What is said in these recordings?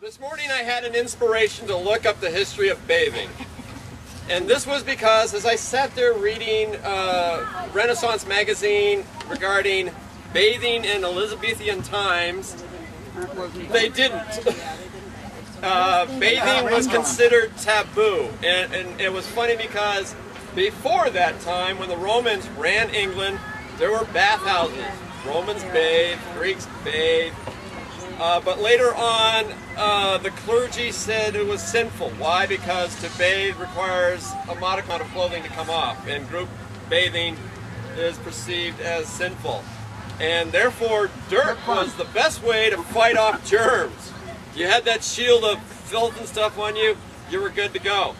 This morning I had an inspiration to look up the history of bathing. And this was because as I sat there reading Renaissance magazine regarding bathing in Elizabethan times, they didn't. Bathing was considered taboo. And it was funny because before that time, when the Romans ran England, there were bathhouses. Romans bathed, Greeks bathed. But later on, the clergy said it was sinful. Why? Because to bathe requires a modest amount of clothing to come off, and group bathing is perceived as sinful. And therefore, dirt was the best way to fight off germs. You had that shield of filth and stuff on you, you were good to go.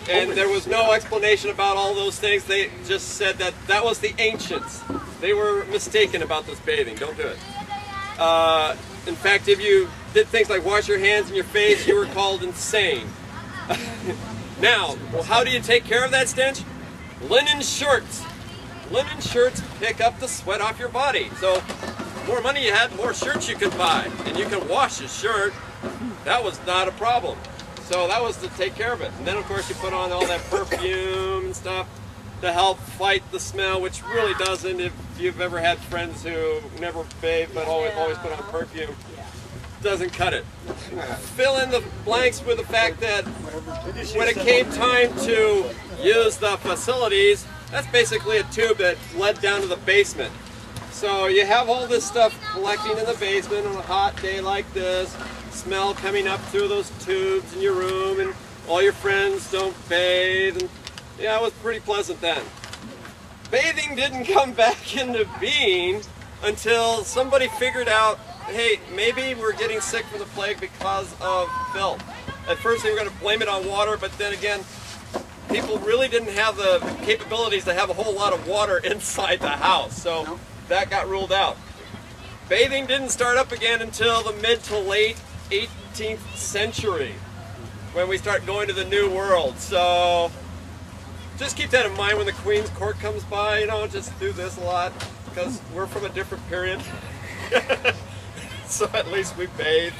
And there was no explanation about all those things. They just said that that was the ancients. They were mistaken about this bathing. Don't do it. In fact, if you did things like wash your hands and your face, you were called insane. Now, well, how do you take care of that stench? Linen shirts. Linen shirts pick up the sweat off your body. So, the more money you had, the more shirts you could buy. And you can wash a shirt. That was not a problem. So that was to take care of it. And then, of course, you put on all that perfume and stuff to help fight the smell, which really doesn't. If you've ever had friends who never bathe but always put on perfume, doesn't cut it. Fill in the blanks with the fact that when it came time to use the facilities, that's basically a tube that led down to the basement. So you have all this stuff collecting in the basement on a hot day like this, smell coming up through those tubes in your room, and all your friends don't bathe. And yeah, it was pretty pleasant then. Bathing didn't come back into being until somebody figured out, hey, maybe we're getting sick from the plague because of filth. At first they were going to blame it on water, but then again, people really didn't have the capabilities to have a whole lot of water inside the house, so that got ruled out. Bathing didn't start up again until the mid to late 18th century, when we start going to the New World. So just keep that in mind when the Queen's Court comes by. You know, just do this a lot because we're from a different period. So at least we bathe.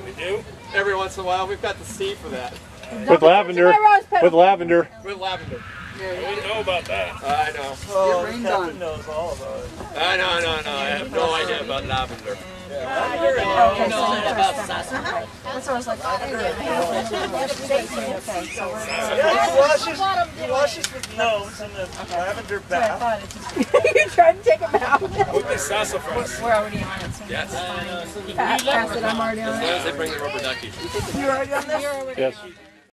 We do. Every once in a while. We've got the sea for that. With lavender. With lavender. With lavender. I wouldn't know about that. I know. Oh, Captain knows all about it. I have no idea about lavender. Okay, so about sassafras. That's what I was like. He washes with nose in the lavender bath. You tried to take him out. With the sassafras. We're already on it. So yes. Pass it. I'm already on As it. long as they bring the rubber ducky. You're already on this? Yes.